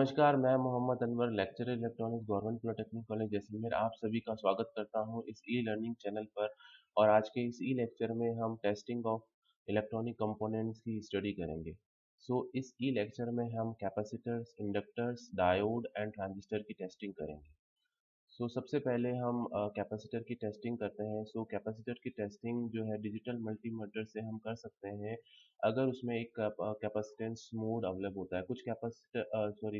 नमस्कार, मैं Mohammad Anwar lecturer electronics government polytechnic college Jaisalmer आप सभी का स्वागत करता हूं इस ई लर्निंग चैनल पर। और आज के इस ई लेक्चर में हम टेस्टिंग ऑफ इलेक्ट्रॉनिक कंपोनेंट्स की स्टडी करेंगे। इस ई लेक्चर में हम capacitors, inductors, diode and transistor की टेस्टिंग करेंगे। सबसे पहले हम कैपेसिटर की टेस्टिंग करते हैं। कैपेसिटर की टेस्टिंग जो है डिजिटल मल्टीमीटर से हम कर सकते हैं अगर उसमें एक कैपेसिटेंस मोड अवेलेबल होता है।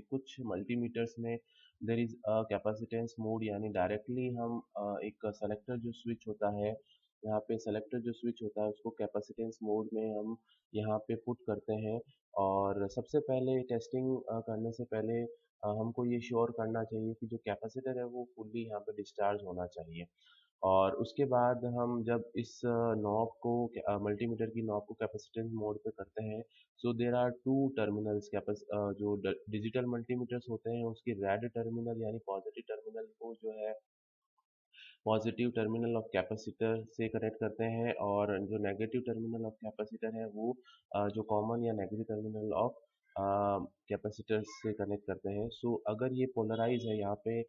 कुछ मल्टीमीटर्स में देर इज कैपेसिटेंस मोड, यानी डायरेक्टली हम एक सेलेक्टर जो स्विच होता है, यहाँ पे सेलेक्टर जो स्विच होता है उसको कैपेसिटेंस मोड में हम यहाँ पे पुट करते हैं। और सबसे पहले टेस्टिंग करने से पहले हमको ये श्योर करना चाहिए कि जो कैपेसिटर है वो फुल्ली यहाँ पे डिस्चार्ज होना चाहिए। और उसके बाद हम जब इस नॉब को मल्टीमीटर की नॉब को कैपेसिटेंस मोड पे करते हैं, देर आर टू टर्मिनल्स। जो डिजिटल मल्टीमीटर्स होते हैं उसकी रेड टर्मिनल यानी पॉजिटिव टर्मिनल को जो है पॉजिटिव टर्मिनल ऑफ कैपेसिटर से कनेक्ट करते हैं, और जो नेगेटिव टर्मिनल ऑफ कैपेसिटर है वो जो कॉमन या नेगेटिव टर्मिनल ऑफ कैपेसिटर से कनेक्ट करते हैं। अगर ये पोलराइज है, यहाँ पे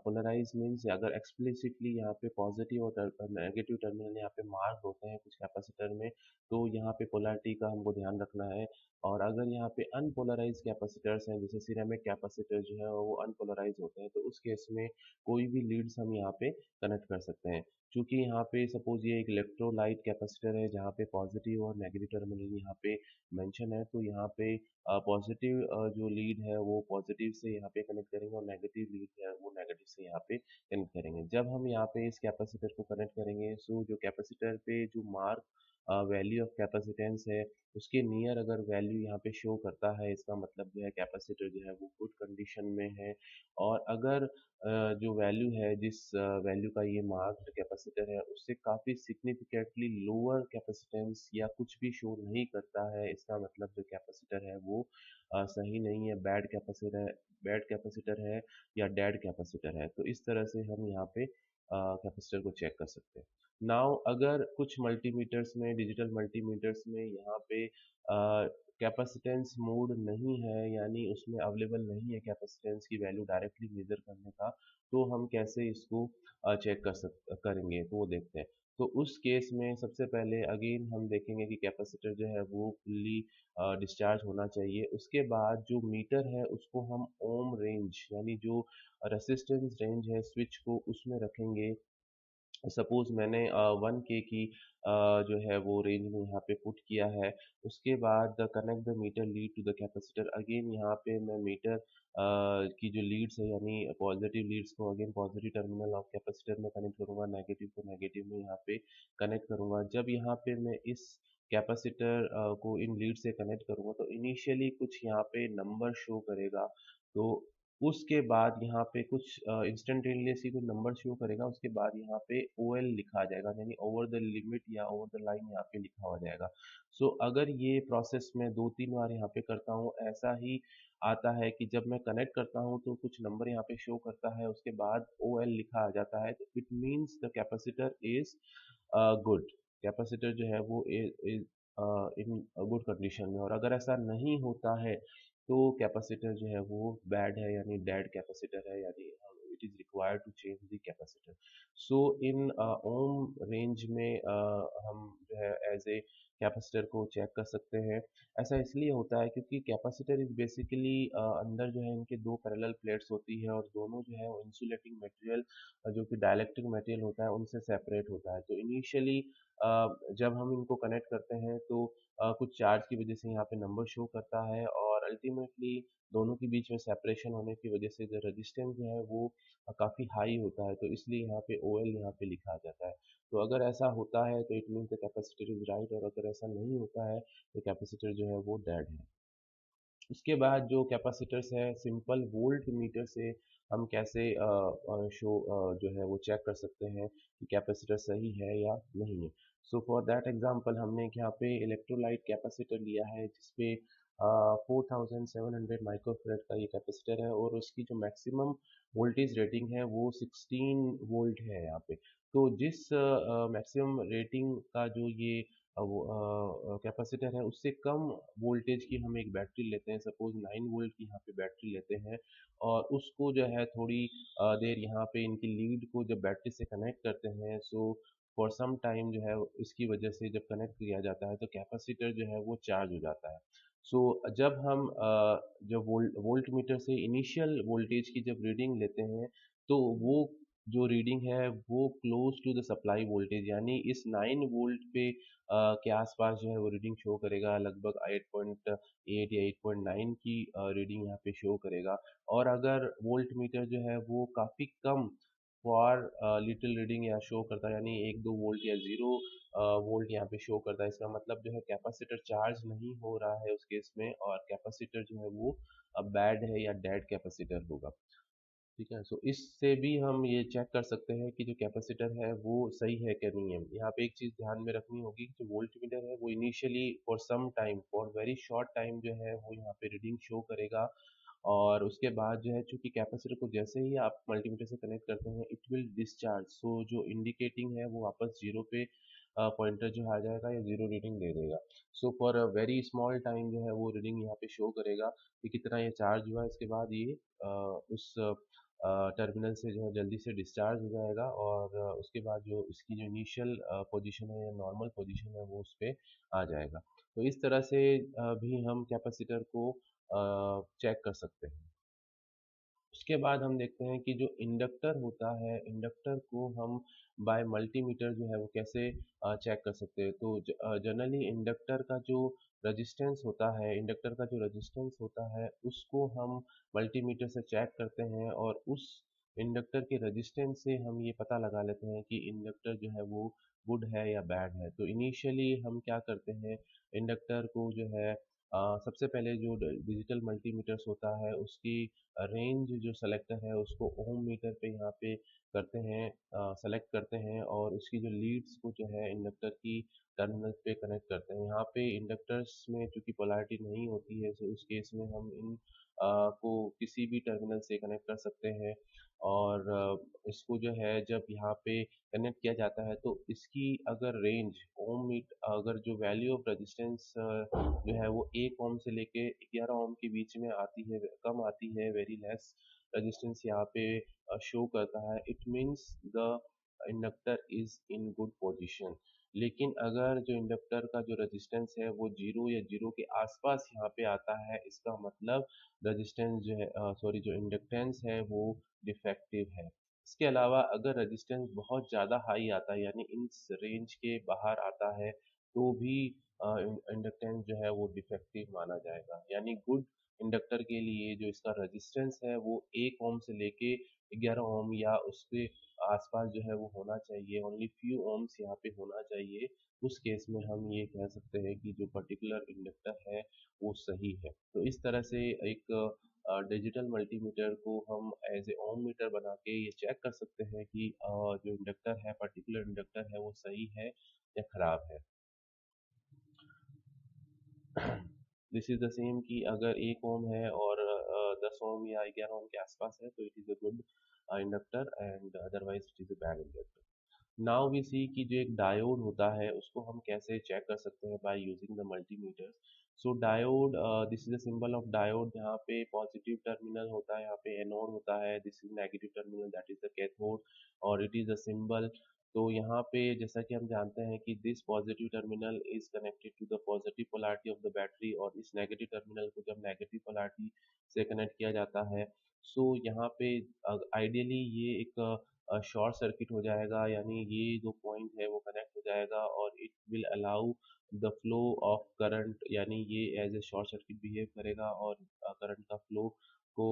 पोलराइज मीन्स अगर एक्सप्लिसिटली यहाँ पे पॉजिटिव और नेगेटिव टर्मिनल यहाँ पे मार्क होते हैं कुछ कैपेसिटर में, तो यहाँ पे पोलैरिटी का हमको ध्यान रखना है। और अगर यहाँ पे अनपोलराइज कैपेसिटर्स हैं, जैसे सिरेमिक कैपेसिटर जो है वो अनपोलराइज होते हैं, तो उस केस में कोई भी लीड्स हम यहाँ पे कनेक्ट कर सकते हैं। क्योंकि यहाँ पे सपोज ये एक इलेक्ट्रोलाइट कैपेसिटर है जहाँ पे पॉजिटिव और नेगेटिव टर्मिनल यहाँ पे मेंशन है, तो यहाँ पे पॉजिटिव जो लीड है वो पॉजिटिव से यहाँ पे कनेक्ट करेंगे और नेगेटिव लीड है वो नेगेटिव से यहाँ पे कनेक्ट करेंगे। जब हम यहाँ पे इस कैपेसिटर को कनेक्ट करेंगे, जो कैपेसिटर पे जो मार्क वैल्यू ऑफ कैपेसिटेंस है उसके नियर अगर वैल्यू यहाँ पे शो करता है, इसका मतलब जो है कैपेसिटर जो है वो गुड कंडीशन में है। और अगर जो वैल्यू है, जिस वैल्यू का ये मार्क्ड कैपेसिटर है उससे काफ़ी सिग्निफिकेंटली लोअर कैपेसिटेंस या कुछ भी शो नहीं करता है, इसका मतलब जो कैपेसिटर है वो सही नहीं है, बैड कैपेसिटर है या डेड कैपेसिटर है। तो इस तरह से हम यहाँ पे कैपेसिटर को चेक कर सकते हैं। नाउ अगर कुछ मल्टीमीटर्स में, डिजिटल मल्टीमीटर्स में यहाँ पे कैपेसिटेंस मोड नहीं है, यानी उसमें अवेलेबल नहीं है कैपेसिटेंस की वैल्यू डायरेक्टली मेजर करने का, तो हम कैसे इसको चेक करेंगे, तो वो देखते हैं। तो उस केस में सबसे पहले अगेन हम देखेंगे कि कैपेसिटर जो है वो फुल्ली डिस्चार्ज होना चाहिए। उसके बाद जो मीटर है उसको हम ओम रेंज यानी जो रेसिस्टेंस रेंज है स्विच को उसमें रखेंगे। सपोज मैंने 1K की जो है वो रेंज में यहाँ पे पुट किया है। उसके बाद connect the meter lead to the capacitor. Again यहाँ पे मैं मीटर की जो लीड्स है यानी पॉजिटिव लीड्स को again positive terminal of capacitor में कनेक्ट करूँगा, नेगेटिव को नेगेटिव में यहाँ पे कनेक्ट करूँगा। जब यहाँ पे मैं इस कैपेसिटर को इन लीड से कनेक्ट करूँगा तो इनिशियली कुछ यहाँ पे नंबर शो करेगा। तो उसके बाद यहाँ पे कुछ इंस्टेंटेनियसली कुछ नंबर शो करेगा, उसके बाद यहाँ पे OL लिखा आ जाएगा, यानी ओवर द लिमिट या ओवर द लाइन यहाँ पे लिखा हो जाएगा। अगर ये प्रोसेस मैं 2-3 बार यहाँ पे करता हूँ, ऐसा ही आता है कि जब मैं कनेक्ट करता हूँ तो कुछ नंबर यहाँ पे शो करता है, उसके बाद OL लिखा आ जाता है, तो it means the capacitor is good. Capacitor जो है वो इज इन गुड कंडीशन में। और अगर ऐसा नहीं होता है तो कैपेसिटर जो है वो बैड है यानी डेड कैपेसिटर है, यानी it is required to change the capacitor. In ohm range में हम जो है एज ए कैपेसिटर को चेक कर सकते हैं। ऐसा इसलिए होता है क्योंकि कैपेसिटर इज बेसिकली अंदर जो है इनके दो पैरेलल प्लेट्स होती है और दोनों जो है वो इंसुलेटिंग मटेरियल जो कि डाइलेक्ट्रिक मटेरियल होता है उनसे सेपरेट होता है। तो इनिशियली जब हम इनको कनेक्ट करते हैं तो कुछ चार्ज की वजह से यहाँ पे नंबर शो करता है, और अल्टीमेटली दोनों के बीच में सेपरेशन होने की वजह से जो रेजिस्टेंस जो है वो काफ़ी हाई होता है, तो इसलिए यहाँ पे OL यहाँ पे लिखा आ जाता है। तो अगर ऐसा होता है तो it means the capacitor is right, और अगर ऐसा नहीं होता है तो कैपेसिटर जो है वो डेड है। उसके बाद जो कैपेसिटर्स है, सिंपल वोल्ट मीटर से हम कैसे जो है वो चेक कर सकते हैं कि कैपेसिटर सही है या नहीं है। फॉर दैट एग्जांपल हमने यहाँ पे इलेक्ट्रोलाइट कैपेसिटर लिया है जिसपे 4700 माइक्रोफेरेड का ये कैपेसिटर है, और उसकी जो मैक्सिमम वोल्टेज रेटिंग है वो 16 वोल्ट है यहाँ पे। तो जिस मैक्सिमम रेटिंग का जो ये कैपेसिटर है उससे कम वोल्टेज की हम एक बैटरी लेते हैं, सपोज 9 वोल्ट की यहाँ पे बैटरी लेते हैं, और उसको जो है थोड़ी देर यहाँ पे इनकी लीड को जब बैटरी से कनेक्ट करते हैं, सो फॉर सम टाइम जो है इसकी वजह से जब कनेक्ट किया जाता है तो कैपेसिटर जो है वो चार्ज हो जाता है। सो जब हम जब वोल्ट मीटर से इनिशियल वोल्टेज की जब रीडिंग लेते हैं, तो वो जो रीडिंग है वो close to the supply voltage, यानी इस 9 वोल्ट पे के आसपास जो है वो रीडिंग शो करेगा, लगभग 8.8 या 8.9 की रीडिंग यहाँ पे शो करेगा। और अगर वोल्ट मीटर जो है वो काफ़ी कम फॉर लिटिल रीडिंग या शो करता है, यानी 1-2 वोल्ट या 0 वोल्ट यहाँ पे शो करता है, इसका मतलब जो है कैपेसिटर चार्ज नहीं हो रहा है उस केस में, और कैपेसिटर जो है वो बैड है या डेड कैपेसिटर होगा। ठीक है, सो इससे भी हम ये चेक कर सकते हैं कि जो कैपेसिटर है वो सही है क्या नहीं है। यहाँ पे एक चीज़ ध्यान में रखनी होगी कि जो वोल्ट मीटर है वो initially for some time, for very short time जो है वो यहाँ पे रीडिंग शो करेगा, और उसके बाद जो है चूंकि कैपेसिटर को जैसे ही आप मल्टीमीटर से कनेक्ट करते हैं इट विल डिस्चार्ज, सो जो इंडिकेटिंग है वो वापस जीरो पे पॉइंटर जो आ जाएगा या जीरो रीडिंग दे देगा। So for a very small time जो है वो रीडिंग यहाँ पे शो करेगा कि कितना ये चार्ज हुआ है। इसके बाद ये उस टर्मिनल से जो है जल्दी से डिस्चार्ज हो जाएगा, और उसके बाद जो इसकी जो इनिशियल पोजीशन है या नॉर्मल पोजीशन है वो उस पर आ जाएगा। तो इस तरह से भी हम कैपेसिटर को चेक कर सकते हैं। उसके बाद हम देखते हैं कि जो इंडक्टर होता है, इंडक्टर को हम बाय मल्टीमीटर जो है वो कैसे चेक कर सकते हैं। तो जनरली इंडक्टर का जो रेजिस्टेंस होता है, इंडक्टर का जो रेजिस्टेंस होता है उसको हम मल्टीमीटर से चेक करते हैं, और उस इंडक्टर के रेजिस्टेंस से हम ये पता लगा लेते हैं कि इंडक्टर जो है वो गुड है या बैड है। तो इनिशियली हम क्या करते हैं, इंडक्टर को जो है सबसे पहले जो डिजिटल मल्टीमीटर्स होता है उसकी रेंज जो सेलेक्टर है उसको ओम मीटर पे यहाँ पे करते हैं, सेलेक्ट करते हैं, और उसकी जो लीड्स को जो है इंडक्टर की टर्मिनल पे कनेक्ट करते हैं। यहाँ पे इंडक्टर्स में चूंकि पोलैरिटी नहीं होती है, तो उस केस में हम इन को किसी भी टर्मिनल से कनेक्ट कर सकते हैं, और इसको जो है जब यहाँ पे कनेक्ट किया जाता है तो इसकी अगर रेंज ओम मीट अगर जो वैल्यू ऑफ रेजिस्टेंस जो है वो 1 ओम से लेके 11 ओम के बीच में आती है, कम आती है, वेरी लेस रेजिस्टेंस यहाँ पे शो करता है, it means the inductor is in good position. लेकिन अगर जो इंडक्टर का जो रेजिस्टेंस है वो जीरो या जीरो के आसपास यहाँ पे आता है, इसका मतलब रेजिस्टेंस जो है सॉरी जो इंडक्टेंस है वो डिफेक्टिव है। इसके अलावा अगर रेजिस्टेंस बहुत ज़्यादा हाई आता है, यानी इस रेंज के बाहर आता है, तो भी इंडक्टेंस जो है वो डिफेक्टिव माना जाएगा। यानी गुड इंडक्टर के लिए जो इसका रेजिस्टेंस है वो 1 ओम से लेके 11 ओम या उसके आसपास जो है वो होना चाहिए, ओनली फ्यू ओम्स यहाँ पे होना चाहिए। उस केस में हम ये कह सकते हैं कि जो पर्टिकुलर इंडक्टर है वो सही है। तो इस तरह से एक डिजिटल मल्टीमीटर को हम एज ए ओम मीटर बना के ये चेक कर सकते हैं कि जो इंडक्टर है, पर्टिकुलर इंडक्टर है, वो सही है या खराब है। दिस इज द सेम कि अगर 1 ओम है और 10 ओम या 11 ओम के आसपास है तो it is a good inductor, and otherwise it is a bad inductor. Now we see कि जो एक डायोड होता है उसको हम कैसे चेक कर सकते हैं by using the multimeters. So diode, this is the symbol of diode, यहाँ पे पॉजिटिव टर्मिनल होता है, यहाँ पे एनोड होता है, this is negative terminal, that is the cathode, और इट इज द सिंबल। तो यहाँ पे जैसा कि हम जानते हैं कि this positive terminal is connected to the positive polarity of the battery, और इस नेगेटिव टर्मिनल को जब नेगेटिव पोलैरिटी से कनेक्ट किया जाता है, सो यहाँ पे आइडियली ये एक शॉर्ट सर्किट हो जाएगा, यानी ये जो पॉइंट है वो कनेक्ट हो जाएगा, और it will allow the flow of current, यानी ये as a short circuit behave करेगा और करंट का फ्लो को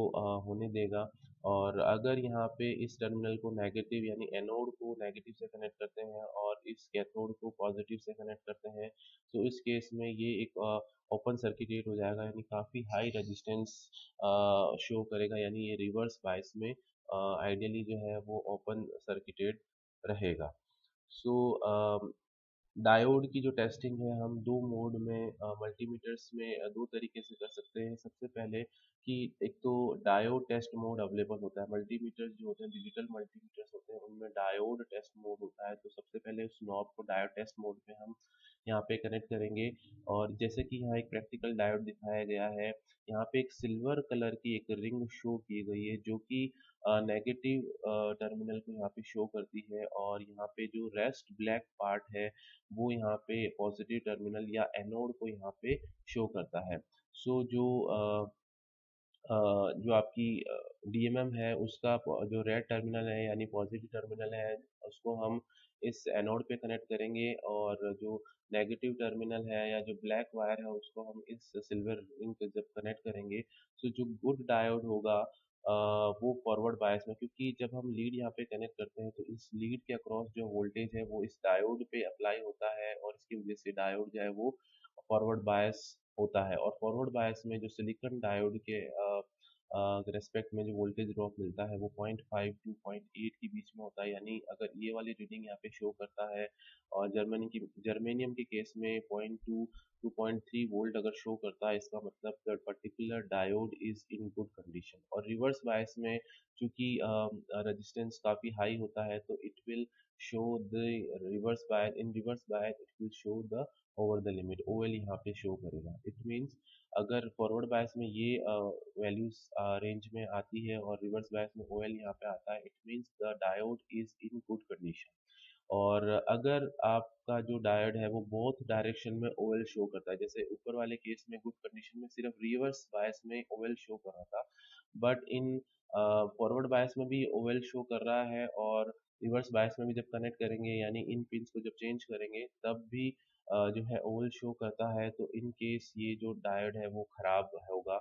होने देगा। और अगर यहाँ पे इस टर्मिनल को नेगेटिव यानी एनोड को नेगेटिव से कनेक्ट करते हैं और इस कैथोड को पॉजिटिव से कनेक्ट करते हैं, तो इस केस में ये एक ओपन सर्किटेड हो जाएगा, यानी काफ़ी हाई रेजिस्टेंस शो करेगा, यानी ये रिवर्स बायस में आइडियली जो है वो ओपन सर्किटेड रहेगा। सो डायोड की जो टेस्टिंग है हम दो मोड में मल्टीमीटर्स में दो तरीके से कर सकते हैं। सबसे पहले कि एक तो डायोड टेस्ट मोड अवेलेबल होता है, मल्टीमीटर्स जो होते हैं डिजिटल मल्टीमीटर्स होते हैं उनमें डायोड टेस्ट मोड होता है। तो सबसे पहले उस नॉब को डायोड टेस्ट मोड पे हम यहाँ पे कनेक्ट करेंगे। और जैसे कि यहाँ एक प्रैक्टिकल डायोड दिखाया गया है, यहाँ पे एक सिल्वर कलर की एक रिंग शो की गई है जो कि नेगेटिव टर्मिनल को यहाँ पे शो करती है, और यहाँ पे जो रेस्ट ब्लैक पार्ट है वो यहाँ पे पॉजिटिव टर्मिनल या एनोड को यहाँ पे शो करता है। सो जो आपकी डीएमएम है उसका जो रेड टर्मिनल है यानी पॉजिटिव टर्मिनल है उसको हम इस एनोड पे कनेक्ट करेंगे, और जो नेगेटिव टर्मिनल है या जो ब्लैक वायर है उसको हम इस सिल्वर रिंग पे जब कनेक्ट करेंगे तो जो गुड डायोड होगा वो फॉरवर्ड बायस में, क्योंकि जब हम लीड यहाँ पे कनेक्ट करते हैं तो इस लीड के अक्रॉस जो वोल्टेज है वो इस डायोड पे अप्लाई होता है, और इसकी वजह से डायोड जो है वो फॉरवर्ड बायस होता है। और फॉरवर्ड बायस में जो सिलिकॉन डायोड के रेस्पेक्ट में जो वोल्टेज ड्रॉप मिलता है वो 0.5 टू 0.8 के बीच में होता है। यानी अगर ये वाली रीडिंग यहाँ पे शो करता है और जर्मेनियम के केस में 0.2 टू 0.3 वोल्ट अगर शो करता है, इसका मतलब that particular diode is in good condition. और रिवर्स बायस में चूंकि रेजिस्टेंस काफ़ी हाई होता है तो it will show the reverse bias it will show the over the limit, OL यहाँ पे शो करेगा। इट मीन्स अगर फॉरवर्ड बायस में ये वैल्यूज रेंज में आती है और रिवर्स बायस में ओएल यहाँ पे आता है, it means the diode is in good condition. और अगर आपका जो डायोड है वो बोथ डायरेक्शन में ओएल शो करता है, जैसे ऊपर वाले केस में गुड कंडीशन में सिर्फ रिवर्स बायस में ओएल शो कर रहा था, बट इन फॉरवर्ड बायस में भी ओएल शो कर रहा है, और रिवर्स बायस में भी जब कनेक्ट करेंगे यानी इन पिंस को जब चेंज करेंगे तब भी जो है ओवल शो करता है, तो इन केस ये जो डायोड है वो खराब होगा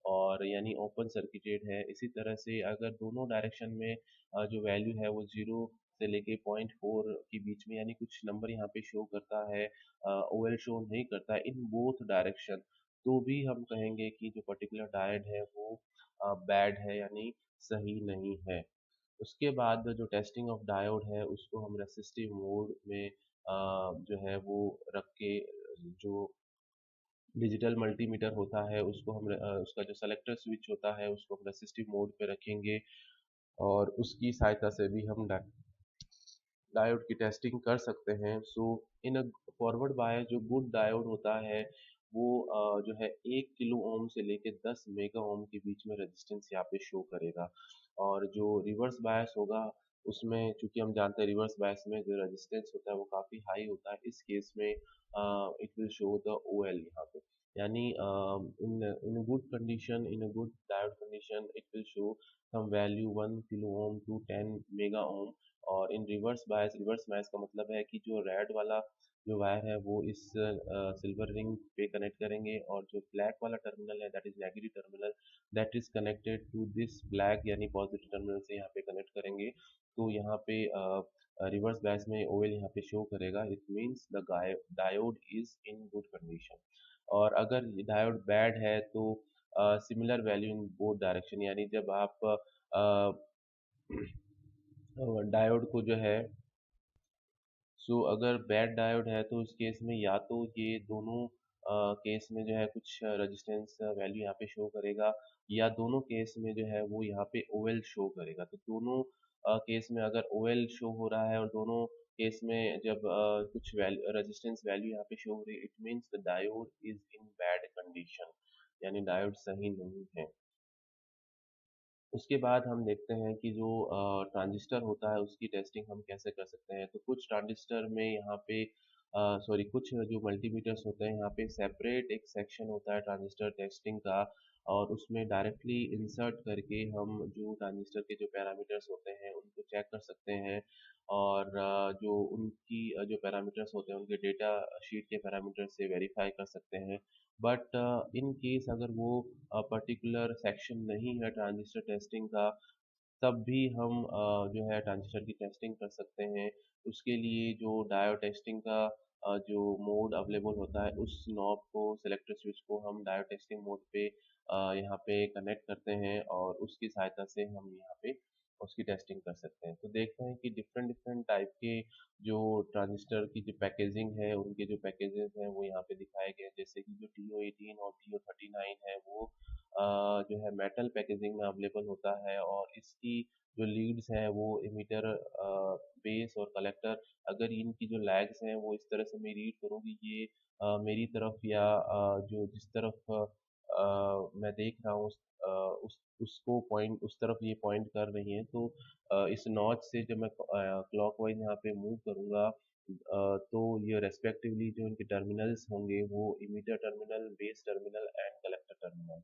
और यानी ओपन सर्किटेड है। इसी तरह से अगर दोनों डायरेक्शन में जो वैल्यू है वो 0 से लेके 0.4 के बीच में यानी कुछ नंबर यहाँ पे शो करता है, ओवल शो नहीं करता है इन बोथ डायरेक्शन, तो भी हम कहेंगे कि जो पर्टिकुलर डायोड है वो बैड है यानी सही नहीं है। उसके बाद जो टेस्टिंग ऑफ डायोड है उसको हम रेसिस्टिव मोड में जो है वो रख के, जो डिजिटल मल्टीमीटर होता है उसको हम उसका जो सेलेक्टर स्विच होता है उसको हम रेसिस्टिव मोड पे रखेंगे, और उसकी सहायता से भी हम डायोड की टेस्टिंग कर सकते हैं। सो इन अ फॉरवर्ड बायस जो गुड डायोड होता है वो जो है 1 किलो ओम से लेके 10 मेगा ओम के बीच में रेजिस्टेंस यहाँ पे शो करेगा। और जो रिवर्स बायस होगा उसमें चूंकि हम जानते हैं रिवर्स बायस में जो रेजिस्टेंस होता है वो काफ़ी हाई होता है, इस केस में it will show the O L यहाँ पे, यानी in in good condition in a good diode condition it will show some value 1 kilo ohm to 10 mega ohm. और इन रिवर्स बायस का मतलब है कि जो रेड वाला जो वायर है वो इस सिल्वर रिंग पे कनेक्ट करेंगे, और जो ब्लैक वाला टर्मिनल है that is negative terminal that is connected to this black यानी पॉजिटिव टर्मिनल से यहाँ पे कनेक्ट करेंगे। तो यहाँ पे रिवर्स बायस में ओएल यहाँ पे शो करेगा, it means the diode is in good condition. और अगर डायोड बैड है तो similar value in both direction, यानी जब आप डायोड को जो है, सो अगर बैड डायोड है तो उस केस में या तो ये दोनों केस में जो है कुछ रेजिस्टेंस वैल्यू यहाँ पे शो करेगा, या दोनों केस में जो है वो यहाँ पे ओएल शो करेगा। तो दोनों केस में अगर ओएल शो हो रहा है और दोनों केस में जब कुछ वैल्यू रेजिस्टेंस वैल्यू यहाँ पे शो हो रही है, it means the diode is in bad condition, यानी डायोड सही नहीं है। उसके बाद हम देखते हैं कि जो ट्रांजिस्टर होता है उसकी टेस्टिंग हम कैसे कर सकते हैं। तो कुछ ट्रांजिस्टर में यहाँ पे सॉरी कुछ जो मल्टीमीटर्स होते हैं यहाँ पे सेपरेट एक सेक्शन होता है ट्रांजिस्टर टेस्टिंग का, और उसमें डायरेक्टली इंसर्ट करके हम जो ट्रांजिस्टर के जो पैरामीटर्स होते हैं उनको चेक कर सकते हैं, और जो उनकी जो पैरामीटर्स होते हैं उनके डेटा शीट के पैरामीटर से वेरीफाई कर सकते हैं। बट इन केस अगर वो पर्टिकुलर सेक्शन नहीं है ट्रांजिस्टर टेस्टिंग का, तब भी हम जो है ट्रांजिस्टर की टेस्टिंग कर सकते हैं। उसके लिए जो डायोड टेस्टिंग का जो मोड अवेलेबल होता है उस नॉब को सेलेक्टर स्विच को हम डायोड टेस्टिंग मोड पे यहाँ पे कनेक्ट करते हैं, और उसकी सहायता से हम यहाँ पे उसकी टेस्टिंग कर सकते हैं। तो देखते हैं कि डिफरेंट डिफरेंट टाइप के जो ट्रांजिस्टर की जो पैकेजिंग है उनके जो पैकेजेस हैं वो यहाँ पे दिखाए गए हैं। जैसे कि जो TO18 और TO39 है वो जो है मेटल पैकेजिंग में अवेलेबल होता है और इसकी जो लीड्स हैं वो एमिटर, बेस और कलेक्टर, अगर इनकी जो लैग्स हैं वो इस तरह से मैं रीड करूँ कि ये मेरी तरफ या जो जिस तरफ मैं देख रहा हूँ उसको पॉइंट, उस तरफ ये पॉइंट कर रही हैं। तो इस नॉच से जब मैं क्लॉकवाइज यहाँ पे मूव करूँगा तो ये रेस्पेक्टिवली जो इनके टर्मिनल्स होंगे वो emitter terminal, base terminal and collector terminal.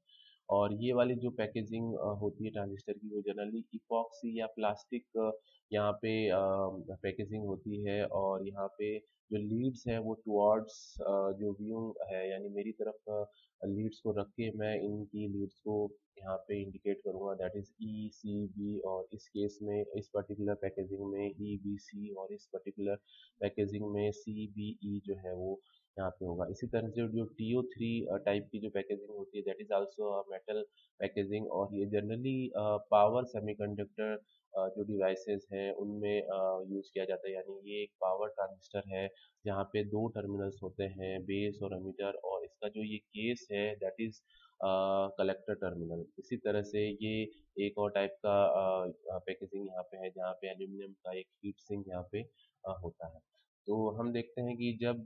और ये वाली जो पैकेजिंग होती है ट्रांजिस्टर की वो जनरली इपॉक्सी या प्लास्टिक यहाँ पे पैकेजिंग होती है। और यहाँ पे जो लीड्स हैं वो टुवर्ड्स जो व्यू है यानी मेरी तरफ लीड्स को रख के मैं इनकी लीड्स को यहाँ पे इंडिकेट करूँगा, that is E C B. और इस केस में इस पर्टिकुलर पैकेजिंग में ई बी सी और इस पर्टिकुलर पैकेजिंग में सी बी ई जो है वो यहाँ पे होगा। इसी तरह से जो TO3 टाइप की जो पैकेजिंग होती है that is also metal packaging. और ये जनरली पावर सेमीकंडक्टर जो डिवाइसेस हैं उनमें यूज़ किया जाता है। यानी ये एक पावर ट्रांजिस्टर है जहाँ पे दो टर्मिनल्स होते हैं, बेस और एमीटर, और इसका जो ये केस है दैट इज़ कलेक्टर टर्मिनल। इसी तरह से ये एक और टाइप का पैकेजिंग यहाँ पे है जहाँ पे एल्यूमिनियम का एक हीट सिंक यहाँ पे होता है। तो हम देखते हैं कि जब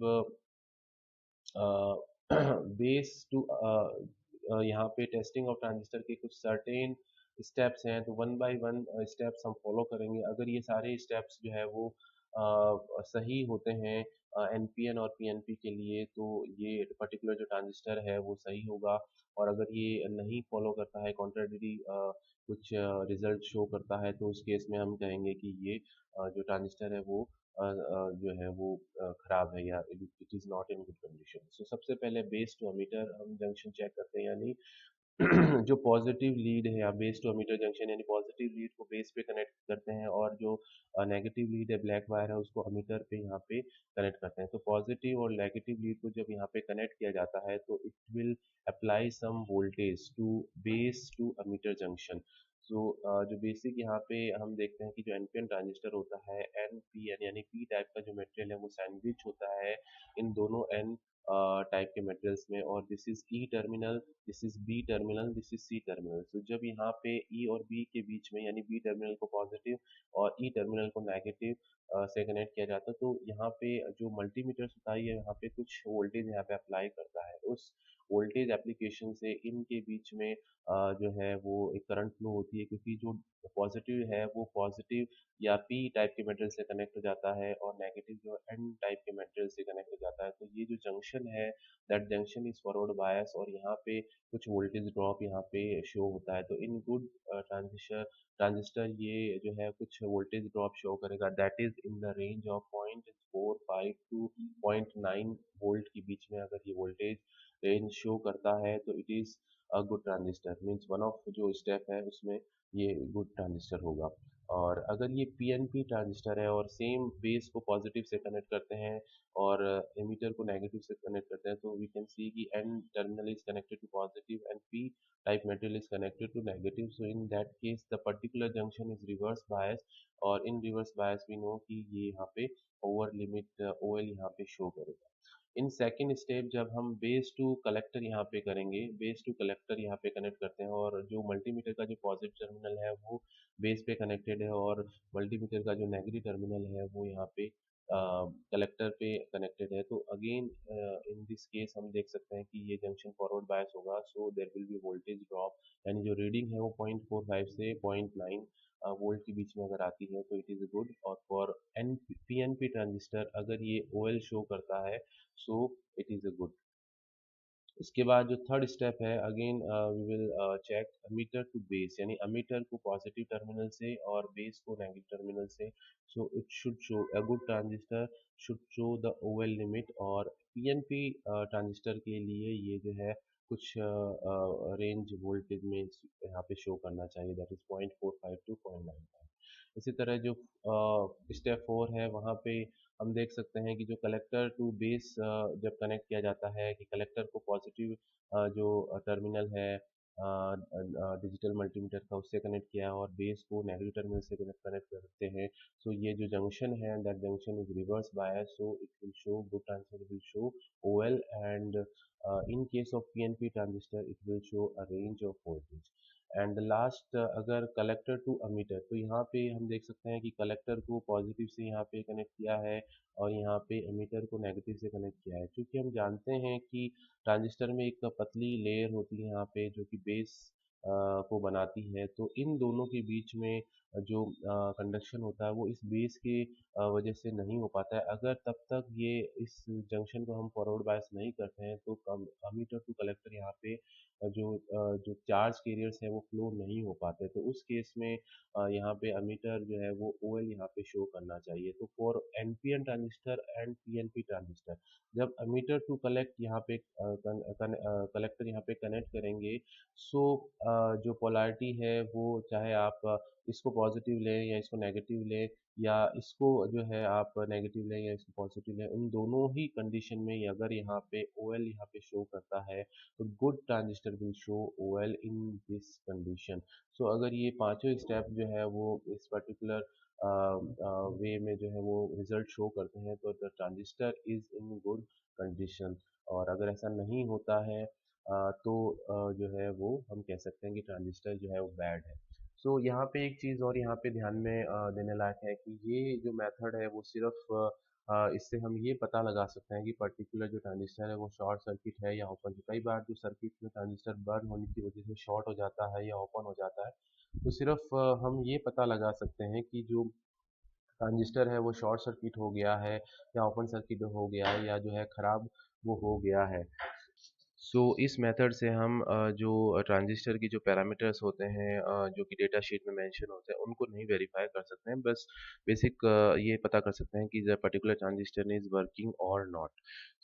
बेस टू यहाँ पे टेस्टिंग ऑफ ट्रांजिस्टर के कुछ सर्टेन स्टेप्स हैं, तो वन बाय वन स्टेप्स हम फॉलो करेंगे। अगर ये सारे स्टेप्स जो है वो सही होते हैं एनपीएन और पीएनपी के लिए, तो ये पर्टिकुलर जो ट्रांजिस्टर है वो सही होगा। और अगर ये नहीं फॉलो करता है, कॉन्ट्राडिक्टरी कुछ रिजल्ट शो करता है, तो उस केस में हम कहेंगे कि ये जो ट्रांजिस्टर है वो जो है वो खराब है या it is not in good condition. So सबसे पहले बेस टू एमीटर हम जंक्शन चेक करते हैं, यानी जो पॉजिटिव लीड है या बेस टू एमीटर जंक्शन, यानी पॉजिटिव लीड को बेस पे कनेक्ट करते हैं और जो नेगेटिव लीड है ब्लैक वायर है उसको एमीटर पे यहाँ पे कनेक्ट करते हैं। तो पॉजिटिव और नेगेटिव लीड को जब यहाँ पे कनेक्ट किया जाता है तो it will apply some voltage to base to emitter junction. So जो बेसिक यहाँ पे हम देखते हैं कि जो एनपीएन ट्रांजिस्टर होता है एनपीएन यानी पी टाइप का जो मटेरियल है वो सैंडविच होता है इन दोनों एन टाइप के मटेरियल्स में। और this is E terminal, this is B terminal, this is C terminal. तो जब यहाँ पे ई और बी के बीच में यानी बी टर्मिनल को पॉजिटिव और ई टर्मिनल को नेगेटिव से कनेक्ट किया जाता है, तो यहाँ पे जो मल्टीमीटर होता है यहाँ पे कुछ वोल्टेज यहाँ पे अप्लाई करता है। उस वोल्टेज एप्लीकेशन से इनके बीच में जो है वो एक करंट फ्लो होती है, क्योंकि जो पॉजिटिव है वो पॉजिटिव या पी टाइप के मेटल से कनेक्ट हो जाता है और नेगेटिव जो एन टाइप के मेटल से कनेक्ट हो जाता है। तो ये जो जंक्शन है that junction is forward bias और यहाँ पे कुछ वोल्टेज ड्रॉप यहाँ पे शो होता है। तो इन गुड ट्रांजिस्टर ये जो है कुछ वोल्टेज ड्रॉप शो करेगा that is in the range of 0.45 to 0.9 volt के बीच में। अगर ये वोल्टेज रेंज शो करता है तो it is a good transistor, means one of जो स्टेप है उसमें ये गुड ट्रांजिस्टर होगा। और अगर ये पीएनपी ट्रांजिस्टर है और सेम बेस को पॉजिटिव से कनेक्ट करते हैं और एमीटर को नेगेटिव से कनेक्ट करते हैं, तो वी कैन सी कि N terminal is connected to positive and P type material is connected to negative. So in that case the particular junction is reverse bias, और in reverse bias we know कि ये यहाँ पे over limit OL यहाँ पे show करेगा। In second step जब हम बेस टू कलेक्टर यहाँ पे करेंगे, बेस टू कलेक्टर यहाँ पे कनेक्ट करते हैं और जो मल्टीमीटर का जो पॉजिटिव टर्मिनल है वो बेस पे कनेक्टेड है और मल्टीमीटर का जो नेगेटिव टर्मिनल है वो यहाँ पे कलेक्टर पे कनेक्टेड है। तो अगेन इन दिस केस हम देख सकते हैं कि ये जंक्शन फॉरवर्ड बायस होगा, so there will be voltage drop, यानी जो रीडिंग है वो 0.45 से 0.9 वोल्ट के बीच में अगर आती है तो इट इज़ गुड। और फॉर एन पीएनपी ट्रांजिस्टर अगर ये ओएल शो करता है so it is a good. इसके बाद जो थर्ड स्टेप है again we will check emitter to base, यानी एमीटर को पॉजिटिव टर्मिनल से और बेस को नेगेटिव टर्मिनल से। So it should show a good transistor should show the OL limit. और पीएनपी ट्रांजिस्टर के लिए ये जो है कुछ रेंज वोल्टेज में यहाँ पे शो करना चाहिए, दैट इज 0.45 टू 0.95। इसी तरह जो स्टेप 4 है वहाँ पे हम देख सकते हैं कि जो कलेक्टर टू बेस जब कनेक्ट किया जाता है कि कलेक्टर को पॉजिटिव जो टर्मिनल है डिजिटल मल्टीमीटर का उससे कनेक्ट किया है और बेस को नेगेटिव टर्मिनल से कनेक्ट करते हैं। सो ये जो जंक्शन है that junction is reverse bias, so it will show good transistor will show OL, and in case of PNP transistor it will show a range of voltage। And last अगर collector to ammeter, तो यहाँ पे हम देख सकते हैं कि collector को पॉजिटिव से यहाँ पे कनेक्ट किया है और यहाँ पे एमीटर को नेगेटिव से कनेक्ट किया है। क्योंकि हम जानते हैं कि ट्रांजिस्टर में एक पतली लेयर होती है यहाँ पे जो कि बेस को बनाती है, तो इन दोनों के बीच में जो कंडक्शन होता है वो इस बेस के वजह से नहीं हो पाता है। अगर तब तक ये इस जंक्शन को हम फॉरवर्ड बायस नहीं करते हैं तो अमीटर टू कलेक्टर यहाँ पे जो चार्ज कैरियर्स है वो फ्लो नहीं हो पाते, तो उस केस में यहाँ पे अमीटर जो है वो OL यहाँ पे शो करना चाहिए। तो for NPN transistor and PNP transistor, जब अमीटर टू कलेक्ट यहाँ पे कलेक्टर यहाँ पे कनेक्ट करेंगे, सो जो पोलैरिटी है वो चाहे आप इसको पॉजिटिव लें या इसको नेगेटिव लें, या इसको जो है आप नेगेटिव लें या इसको पॉजिटिव लें, उन दोनों ही कंडीशन में अगर यहाँ पे OL यहाँ पे शो करता है तो good transistor will show OL in this condition. So अगर ये पांचों स्टेप जो है वो इस पर्टिकुलर वे में जो है वो रिजल्ट शो करते हैं तो the transistor is in good condition. और अगर ऐसा नहीं होता है तो जो है वो हम कह सकते हैं कि ट्रांजिस्टर जो है वो बैड है। सो यहाँ पे एक चीज़ और यहाँ पे ध्यान में देने लायक है कि ये जो मेथड है वो सिर्फ इससे हम ये पता लगा सकते हैं कि पर्टिकुलर जो ट्रांजिस्टर है वो शॉर्ट सर्किट है या ओपन। कई बार जो सर्किट में ट्रांजिस्टर बर्न होने की वजह से शॉर्ट हो जाता है या ओपन हो जाता है, तो सिर्फ हम ये पता लगा सकते हैं कि जो ट्रांजिस्टर है वो शॉर्ट सर्किट हो गया है या ओपन सर्किट हो गया है या जो है ख़राब वो हो गया है। सो इस मेथड से हम जो ट्रांजिस्टर की जो पैरामीटर्स होते हैं जो कि डेटा शीट में मेंशन होते हैं उनको नहीं वेरीफाई कर सकते हैं, बस बेसिक ये पता कर सकते हैं कि the particular transistor is working और not.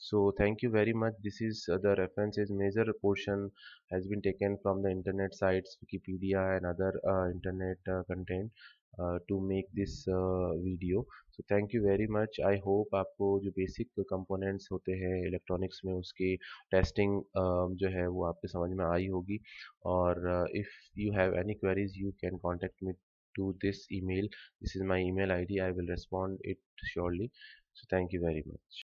So thank you very much, this is the reference is major portion has been taken from the internet sites Wikipedia and other internet content to make this video. So thank you very much. I hope आपको जो basic components होते हैं electronics में उसकी testing जो है वो आपके समझ में आई होगी। और if you have any queries you can contact me to this email. This is my email ID. I will respond it surely. So thank you very much.